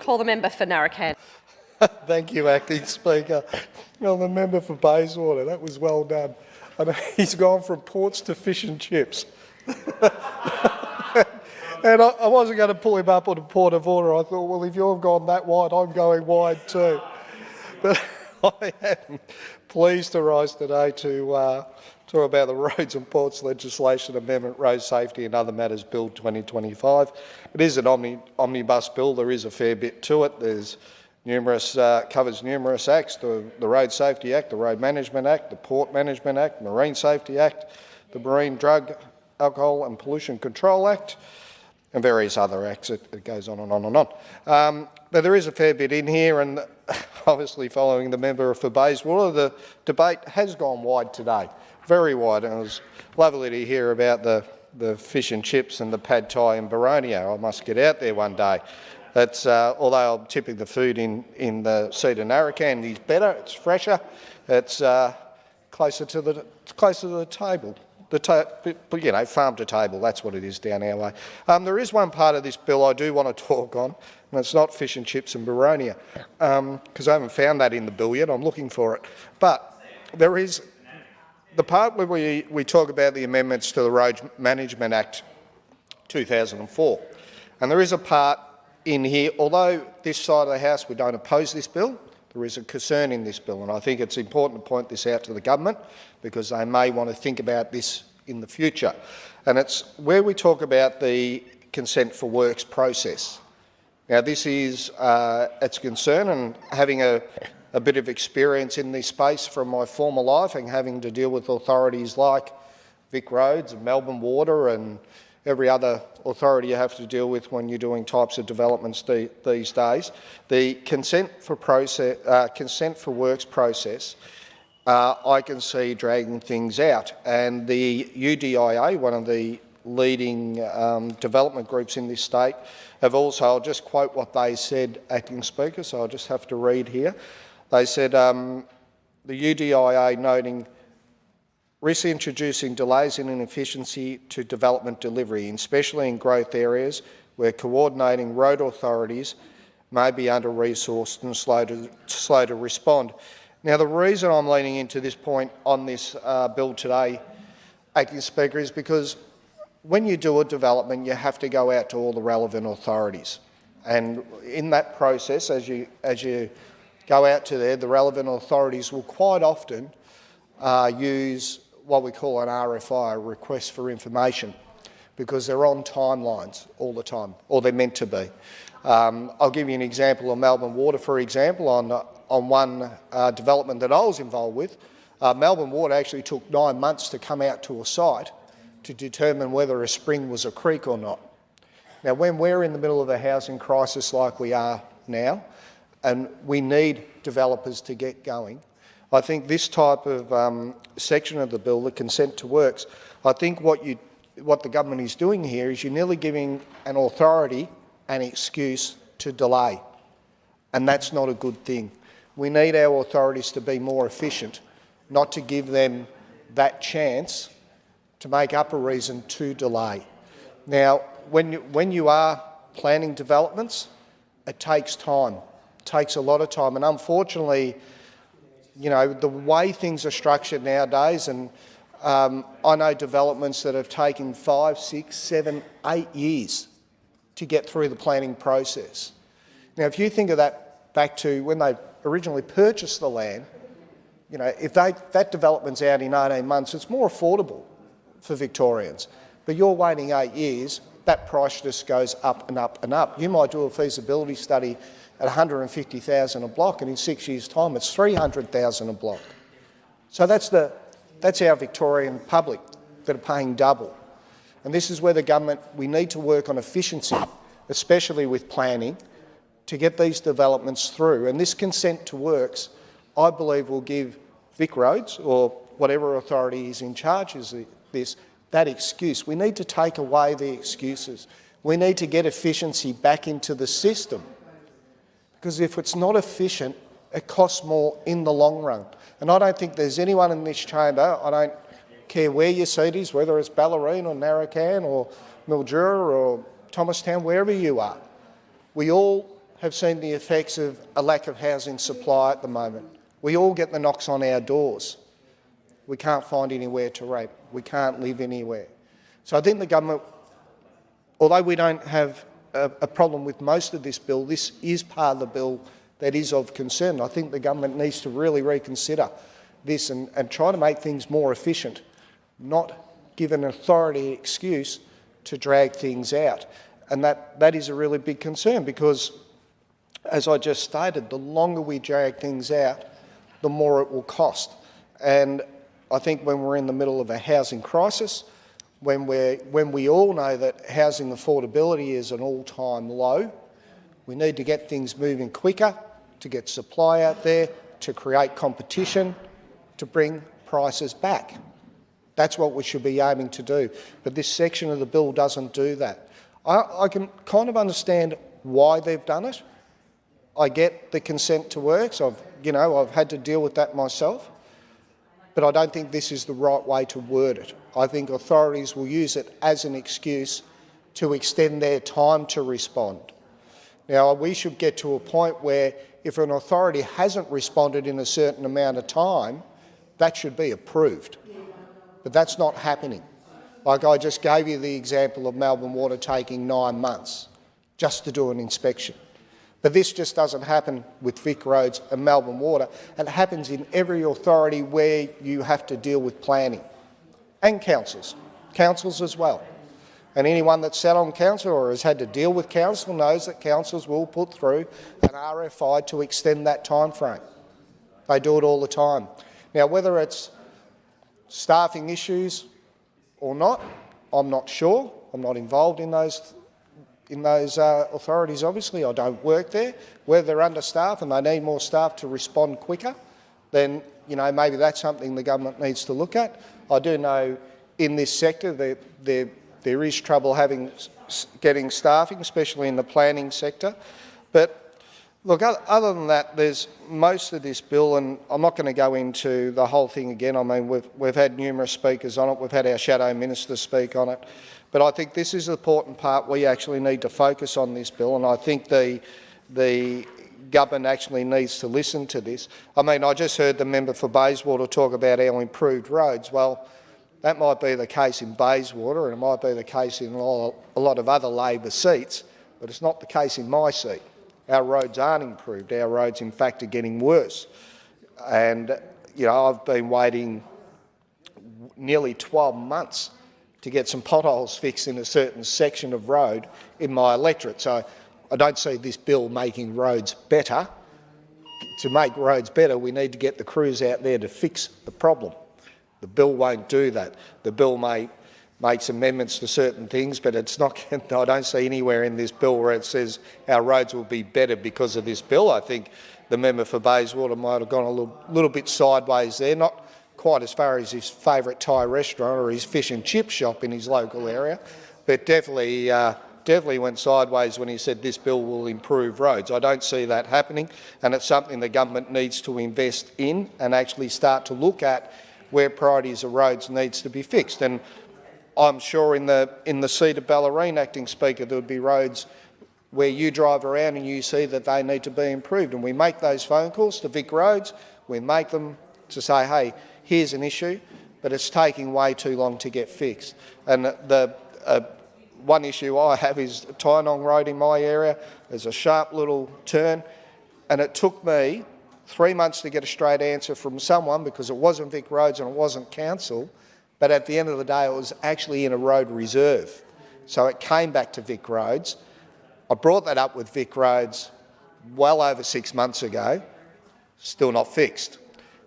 Call the member for Narracanda. Thank you, Acting Speaker. Well, the member for Bayswater, that was well done. I know he's gone from ports to fish and chips. And I wasn't going to pull him up on a port of order. I thought, well, if you've gone that wide, I'm going wide too. But I am pleased to rise today to talk about the Roads and Ports Legislation Amendment, Road Safety and Other Matters Bill 2025. It is an omnibus bill. There is a fair bit to it. There's covers numerous acts: the Road Safety Act, the Road Management Act, the Port Management Act, Marine Safety Act, the Marine Drug, Alcohol and Pollution Control Act, and various other acts. It goes on and on and on. But there is a fair bit in here, and obviously following the member for Bayswater, the debate has gone wide today, very wide, and it was lovely to hear about the fish and chips and the pad thai in Baronia. I must get out there one day. That's, although I'm tipping the food in the Cedar Narracanda is better, it's fresher, it's closer to the table. You know, farm to table, that's what it is down our way. There is one part of this bill I do want to talk on, and it's not fish and chips and Baronia, because I haven't found that in the bill yet. I'm looking for it. But there is the part where we talk about the amendments to the Road Management Act 2004. And there is a part in here, although this side of the House we don't oppose this bill, there is a concern in this bill, and I think it's important to point this out to the government because they may want to think about this in the future. And it's where we talk about the consent for works process. Now, this is it's a concern, and having a bit of experience in this space from my former life and having to deal with authorities like Vic Roads and Melbourne Water and every other authority you have to deal with when you're doing types of developments these days, the consent for works process, I can see dragging things out. And the UDIA, one of the leading development groups in this state, have also, I'll just quote what they said, Acting Speaker, so I'll just have to read here. They said, the UDIA noting risk introducing delays and inefficiency to development delivery, especially in growth areas where coordinating road authorities may be under-resourced and slow to respond. Now, the reason I'm leaning into this point on this bill today, Acting Speaker, is because when you do a development, you have to go out to all the relevant authorities. And in that process, as you go out to there, the relevant authorities will quite often use what we call an RFI, a request for information, because they're on timelines all the time, or they're meant to be. I'll give you an example of Melbourne Water, for example, on one development that I was involved with. Melbourne Water actually took 9 months to come out to a site to determine whether a spring was a creek or not. Now, when we're in the middle of a housing crisis like we are now, and we need developers to get going, I think this type of section of the bill, the consent to works, I think what the government is doing here is you're nearly giving an authority an excuse to delay, and that's not a good thing. We need our authorities to be more efficient, not to give them that chance to make up a reason to delay. Now, when you are planning developments, it takes time. It takes a lot of time, and unfortunately, you know, the way things are structured nowadays, and I know developments that have taken 5, 6, 7, 8 years to get through the planning process. Now, if you think of that back to when they originally purchased the land, you know, if that development's out in 18 months, it's more affordable for Victorians. But you're waiting 8 years, that price just goes up and up and up. You might do a feasibility study at 150,000 a block, and in 6 years' time it's 300,000 a block. So that's our Victorian public that are paying double. And this is where the government, we need to work on efficiency, especially with planning, to get these developments through. And this consent to works, I believe, will give Vic Roads, or whatever authority is in charge of this, that excuse. We need to take away the excuses. We need to get efficiency back into the system, because if it's not efficient, it costs more in the long run. And I don't think there's anyone in this chamber, I don't care where your seat is, whether it's Ballerine or Narracanda or Mildura or Thomastown, wherever you are, we all have seen the effects of a lack of housing supply at the moment. We all get the knocks on our doors. We can't find anywhere to rent. We can't live anywhere. So I think the government, although we don't have a problem with most of this bill, this is part of the bill that is of concern. I think the government needs to really reconsider this and try to make things more efficient, not give an authority excuse to drag things out. And that is a really big concern because, as I just stated, the longer we drag things out, the more it will cost. And I think when we're in the middle of a housing crisis, when we all know that housing affordability is an all-time low, we need to get things moving quicker, to get supply out there, to create competition, to bring prices back. That's what we should be aiming to do. But this section of the bill doesn't do that. I can kind of understand why they've done it. I get the consent to works. I've had to deal with that myself. But I don't think this is the right way to word it. I think authorities will use it as an excuse to extend their time to respond. Now, we should get to a point where if an authority hasn't responded in a certain amount of time, that should be approved. But that's not happening. Like I just gave you the example of Melbourne Water taking 9 months just to do an inspection. But this just doesn't happen with Vic Roads and Melbourne Water. It happens in every authority where you have to deal with planning. And councils as well. And anyone that's sat on council or has had to deal with council knows that councils will put through an RFI to extend that time frame. They do it all the time. Now, whether it's staffing issues or not, I'm not sure. I'm not involved in those authorities, obviously. I don't work there. Whether they're understaffed and they need more staff to respond quicker, then maybe that's something the government needs to look at. I do know in this sector that there is trouble getting staffing, especially in the planning sector. But look, other than that, there's most of this bill, and I'm not going to go into the whole thing again. I mean, we've had numerous speakers on it. We've had our shadow minister speak on it. But I think this is the important part. We actually need to focus on this bill, and I think the government actually needs to listen to this. I mean, I just heard the member for Bayswater talk about our improved roads. Well, that might be the case in Bayswater, and it might be the case in a lot of other Labor seats, but it's not the case in my seat. Our roads aren't improved. Our roads, in fact, are getting worse. And, I've been waiting nearly 12 months to get some potholes fixed in a certain section of road in my electorate. So I don't see this bill making roads better. To make roads better, we need to get the crews out there to fix the problem. The bill won't do that. The bill makes amendments to certain things, but it's not. I don't see anywhere in this bill where it says our roads will be better because of this bill. I think the member for Bayswater might have gone a little bit sideways there, not quite as far as his favourite Thai restaurant or his fish and chip shop in his local area, but definitely went sideways when he said this bill will improve roads. I don't see that happening, and it's something the government needs to invest in and actually start to look at where priorities of roads needs to be fixed. And I'm sure in the seat of Ballerine, Acting Speaker, there would be roads where you drive around and you see that they need to be improved. And we make those phone calls to Vic Roads. We make them to say, hey, here's an issue, but it's taking way too long to get fixed. And the one issue I have is Tynong Road in my area. There's a sharp little turn, and it took me 3 months to get a straight answer from someone because it wasn't Vic Roads and it wasn't council, but at the end of the day it was actually in a road reserve. So it came back to Vic Roads. I brought that up with Vic Roads well over 6 months ago, still not fixed.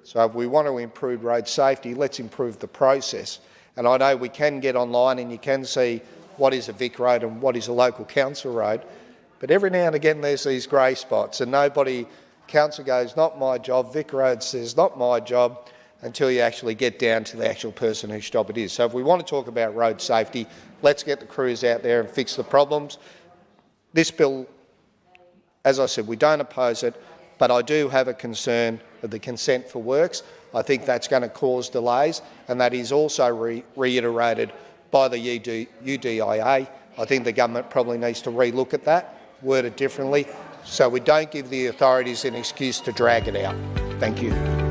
So if we want to improve road safety, let's improve the process. And I know we can get online and you can see what is a Vic Road and what is a local council road, but every now and again there's these grey spots and council goes, not my job, Vic Road says, not my job, until you actually get down to the actual person whose job it is. So if we want to talk about road safety, let's get the crews out there and fix the problems. This bill, as I said, we don't oppose it, but I do have a concern of the consent for works. I think that's going to cause delays, and that is also reiterated by the UDIA. I think the government probably needs to relook at that, word it differently, so we don't give the authorities an excuse to drag it out. Thank you.